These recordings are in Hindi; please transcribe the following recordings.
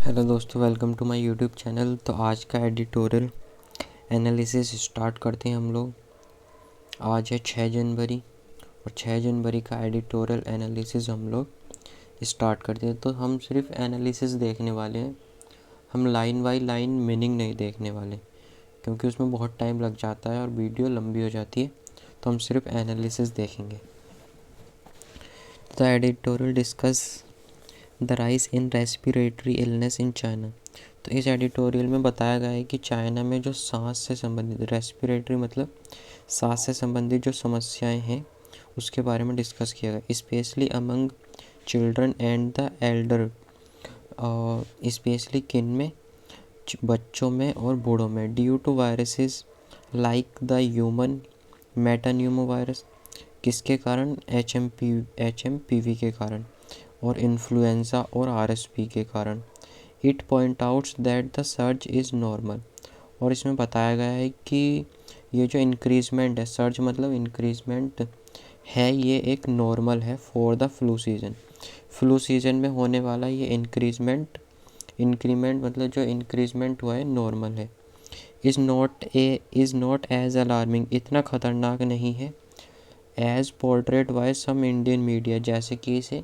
हेलो दोस्तों, welcome to my YouTube channel. तो आज का एडिटोरियल एनालिसिस स्टार्ट करते हैं हम लोग। आज है 6 जनवरी और 6 जनवरी का एडिटोरियल एनालिसिस हम लोग स्टार्ट करते हैं। तो हम सिर्फ एनालिसिस देखने वाले हैं, हम लाइन बाय लाइन मीनिंग नहीं देखने वाले, क्योंकि उसमें बहुत टाइम लग जाता है और वीडियो लंबी हो जाती है। तो हम सिर्फ एनालिसिस देखेंगे। The editorial discuss the rise in respiratory illness in China. तो इस एडिटोरियल में बताया गया है कि चाइना में जो सांस से संबंधित, रेस्पिरेटरी मतलब सांस से संबंधित जो समस्याएं हैं उसके बारे में डिस्कस किया गया, specially among children and the elder. Specially किन में? बच्चों में और बूढ़ों में। Due to viruses like the human metapneumovirus. किसके कारण? HMPV के कारण, और इन्फ्लुएंजा और RSV के कारण। It point outs that the surge is normal. और इसमें बताया गया है कि ये जो इंक्रीजमेंट है, सर्ज मतलब इंक्रीजमेंट है, ये एक नॉर्मल है for the flu season. Flu season में होने वाला ये इंक्रीमेंट मतलब जो इंक्रीजमेंट हुआ है नॉर्मल है। इज़ नॉट एज अलार्मिंग, इतना ख़तरनाक नहीं है, as portrait by some Indian media, जैसे कि इसे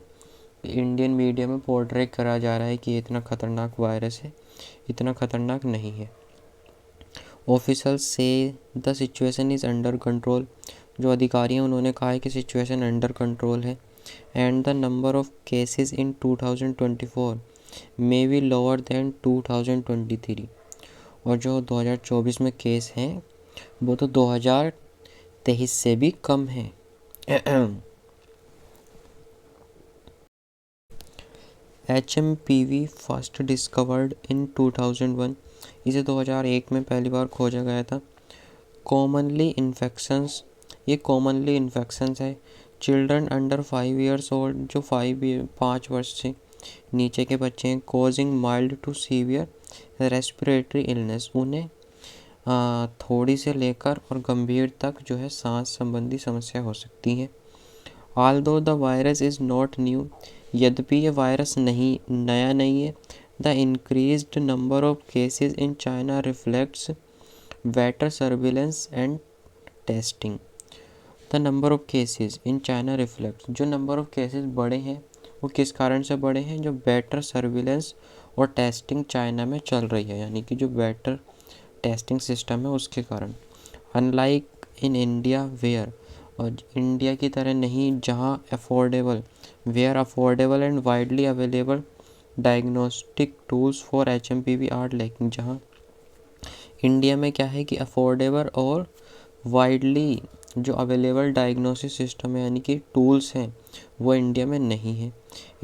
इंडियन मीडिया में पोर्ट्रेट करा जा रहा है कि इतना ख़तरनाक वायरस है। इतना ख़तरनाक नहीं है। ऑफिसर्स से the situation is under control. जो अधिकारी हैं उन्होंने कहा है कि सिचुएशन अंडर कंट्रोल है। And the number of cases in 2024 may be lower than 2023। और जो 2024 में केस हैं वो तो 2023 से भी कम हैं। HMPV first discovered in 2001। इसे 2001 में पहली बार खोजा गया था। कॉमनली इन्फेक्शंस, ये कॉमनली इन्फेक्शंस है। चिल्ड्रन अंडर 5 ईयर्स ओल्ड, जो 5 वर्ष से नीचे के बच्चे हैं। Causing mild to severe respiratory illness, उन्हें थोड़ी से लेकर और गंभीर तक जो है सांस संबंधी समस्या हो सकती है। Although the virus is not new, यद्यपि ये वायरस नया नहीं है। The increased number of cases in China reflects better surveillance and testing. The number of cases in China reflects, जो नंबर ऑफ केसेस बढ़े हैं वो किस कारण से बढ़े हैं? जो बेटर सर्विलेंस और टेस्टिंग चाइना में चल रही है, यानी कि जो बेटर टेस्टिंग सिस्टम है उसके कारण। अनलाइक इन इंडिया वेयर, और इंडिया की तरह नहीं जहां affordable and widely available diagnostic tools for HMPV are lacking. जहां इंडिया में क्या है कि अफोर्डेबल और वाइडली जो अवेलेबल डायग्नोसिस सिस्टम है यानी कि टूल्स हैं वो इंडिया में नहीं है।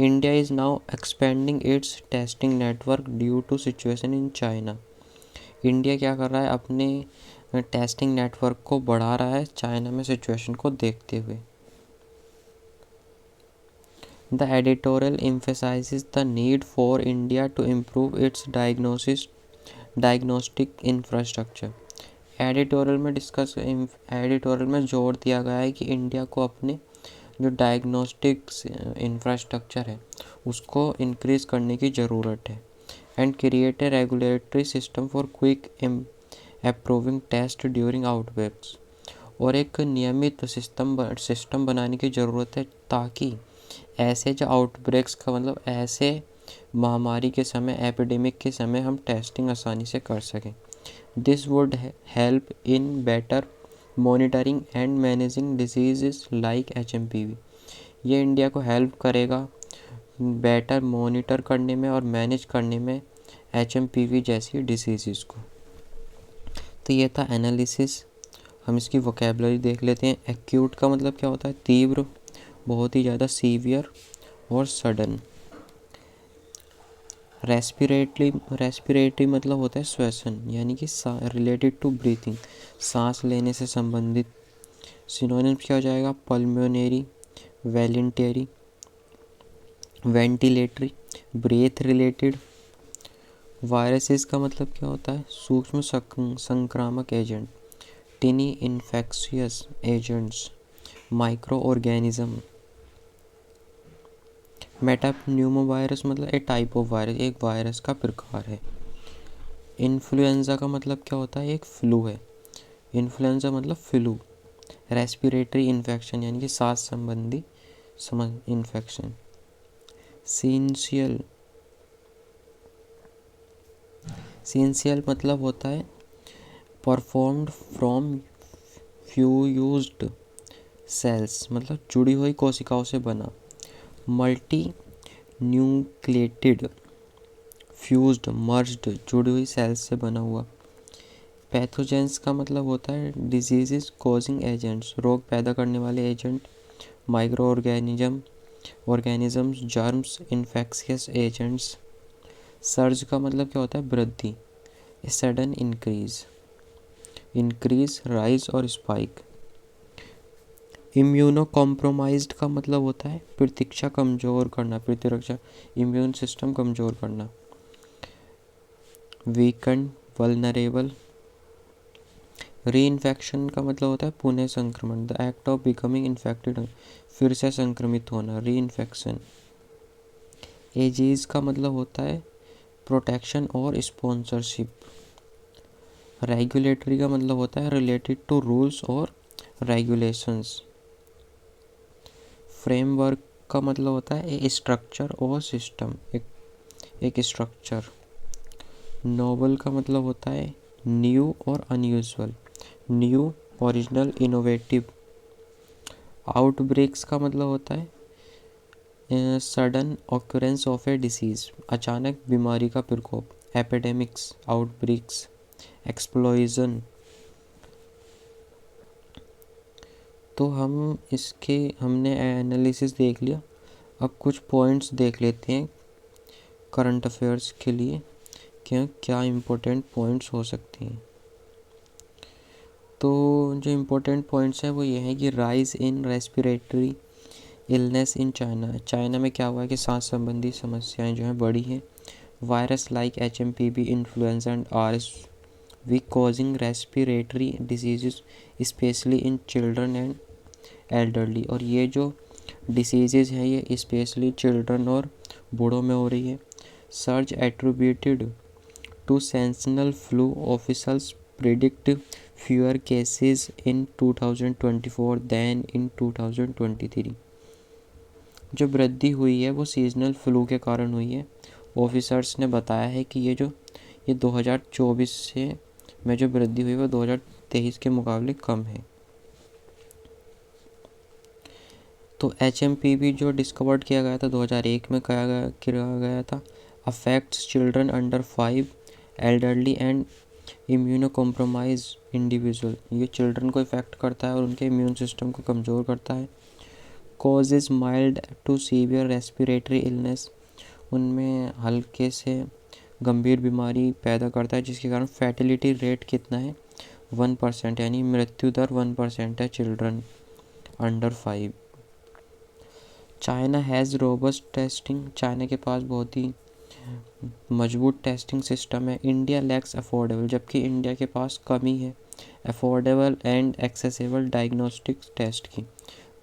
India is now expanding its testing network due to situation in China. India क्या कर रहा है? अपने टेस्टिंग नेटवर्क को बढ़ा रहा है चाइना में सिचुएशन को देखते हुए। The editorial emphasizes the need for India to improve its diagnostic infrastructure. Editorial में जोर दिया गया है कि इंडिया को अपने जो डायग्नोस्टिक्स इंफ्रास्ट्रक्चर है उसको इंक्रीज़ करने की ज़रूरत है। And create a regulatory system for quick approving test during outbreaks. और एक नियमित सिस्टम बनाने की ज़रूरत है ताकि ऐसे जो आउटब्रेक्स का मतलब ऐसे महामारी के समय, एपिडेमिक के समय हम टेस्टिंग आसानी से कर सकें। This would help in better monitoring and managing disease like HMPV। ये इंडिया को हेल्प करेगा बेटर मॉनिटर करने में और मैनेज करने में HMPV जैसी डिसीज़ को। तो ये था एनालिसिस। हम इसकी वोकेबलरी देख लेते हैं। एक्यूट का मतलब क्या होता है? तीव्र, बहुत ही ज़्यादा, सीवियर और सडन। रेस्पिरेटरी मतलब होता है श्वसन, यानी कि रिलेटेड टू ब्रीथिंग, सांस लेने से संबंधित। सिनोनिम्स क्या हो जाएगा? Pulmonary, ventilatory, breath related. Viruses का मतलब क्या होता है? सूक्ष्म संक्रामक agent, tiny infectious agents, microorganism. Metapneumovirus मतलब ए टाइप ऑफ वायरस, एक वायरस का प्रकार है। इन्फ्लुएंजा का मतलब क्या होता है, एक फ्लू है। इन्फ्लुएंजा मतलब फ्लू। रेस्पिरेटरी इन्फेक्शन यानी कि सांस संबंधी इन्फेक्शन। सींशियल, सींशियल मतलब होता है परफॉर्म्ड फ्रॉम फ्यूज्ड सेल्स, मतलब जुड़ी हुई कोशिकाओं से बना। मल्टी न्यूक्लिएटेड, फ्यूज्ड, मर्ज्ड, जुड़ी हुई सेल्स से बना हुआ। पैथोजेंस का मतलब होता है डिजीजेस कॉजिंग एजेंट्स, रोग पैदा करने वाले agent. Micro organisms, germs, infectious agents. Surge का मतलब क्या होता है वृद्धि, सडन इंक्रीज, राइज और स्पाइक। इम्यूनो कॉम्प्रोमाइज्ड का मतलब होता है प्रतिरक्षा कमज़ोर करना, प्रतिरक्षा, इम्यून सिस्टम कमज़ोर करना। Weekend, vulnerable. री इन्फेक्शन का मतलब होता है पुनः संक्रमण, the act of becoming infected, फिर से संक्रमित होना, री इन्फेक्शन। एजीज का मतलब होता है प्रोटेक्शन और स्पॉन्सरशिप। रेगुलेटरी का मतलब होता है रिलेटेड टू रूल्स और रेगुलेशंस। फ्रेमवर्क का मतलब होता है ए स्ट्रक्चर और सिस्टम, एक स्ट्रक्चर। नोबल का मतलब होता है न्यू और unusual, new, original, innovative. Outbreaks का मतलब होता है sudden occurrence of A disease, अचानक बीमारी का प्रकोप। Epidemics, outbreaks, explosion. तो हमने एनालिसिस देख लिया। अब कुछ पॉइंट्स देख लेते हैं करंट अफेयर्स के लिए, क्या इम्पोर्टेंट पॉइंट्स हो सकते हैं। तो जो इम्पोर्टेंट पॉइंट्स हैं वो ये हैं कि rise in respiratory illness in China में क्या हुआ है कि सांस संबंधी समस्याएं जो हैं बढ़ी हैं। Virus like HMPV, influenza and RSV causing respiratory disease specially in children and elderly. और ये जो डिसीज़ हैं ये स्पेशली चिल्ड्रन और बूढ़ों में हो रही है। Search attributed to seasonal flu, officials predict fewer cases in 2024 than in 2023। जो वृद्धि हुई है वो सीजनल फ्लू के कारण हुई है। ऑफिसर्स ने बताया है कि ये 2024 से में जो वृद्धि हुई वो 2023 के मुकाबले कम है। तो HMPV जो डिस्कवर्ड किया गया था 2001 में किया गया था, affects children under 5, elderly and immuno compromise individual. ये चिल्ड्रन को इफ़ेक्ट करता है और उनके इम्यून सिस्टम को कमज़ोर करता है। Causes mild to severe respiratory illness, उनमें हल्के से गंभीर बीमारी पैदा करता है जिसके कारण फैटिलिटी रेट कितना है 1%, यानी मृत्यु दर 1% है children under 5। China has robust testing, China के पास बहुत ही मजबूत टेस्टिंग सिस्टम है। इंडिया लैक्स अफोर्डेबल, जबकि इंडिया के पास कमी है affordable and accessible diagnostic test की।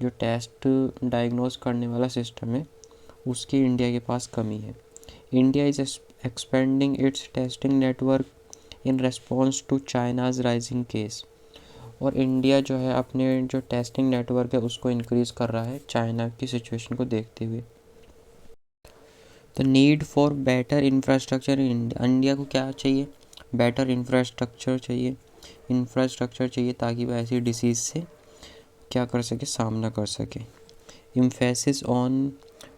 जो टेस्ट डायग्नोस करने वाला सिस्टम है उसकी इंडिया के पास कमी है। India is expanding its testing network in response to China's rising case. और इंडिया जो है अपने जो टेस्टिंग नेटवर्क है उसको इंक्रीज़ कर रहा है चाइना की सिचुएशन को देखते हुए। तो need for better infrastructure in India को क्या चाहिए, बेटर इंफ्रास्ट्रक्चर चाहिए ताकि वह ऐसी डिसीज़ से क्या कर सके, सामना कर सके। Emphasis on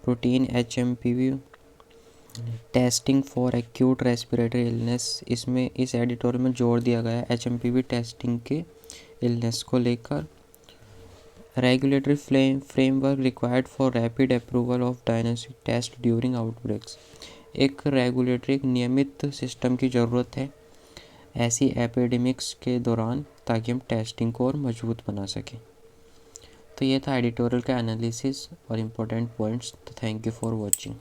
routine HMPV testing for acute respiratory illness, इसमें इस एडिटोरियल में जोर दिया गया है HMPV टेस्टिंग के इलनेस को लेकर। Regulatory framework required for rapid approval of diagnostic test during outbreaks, एक रेगुलेटरी नियमित सिस्टम की ज़रूरत है ऐसी एपिडेमिक्स के दौरान ताकि हम टेस्टिंग को और मजबूत बना सकें। तो ये था एडिटोरियल का एनालिसिस और इम्पोर्टेंट पॉइंट्स। तो थैंक यू फॉर वॉचिंग।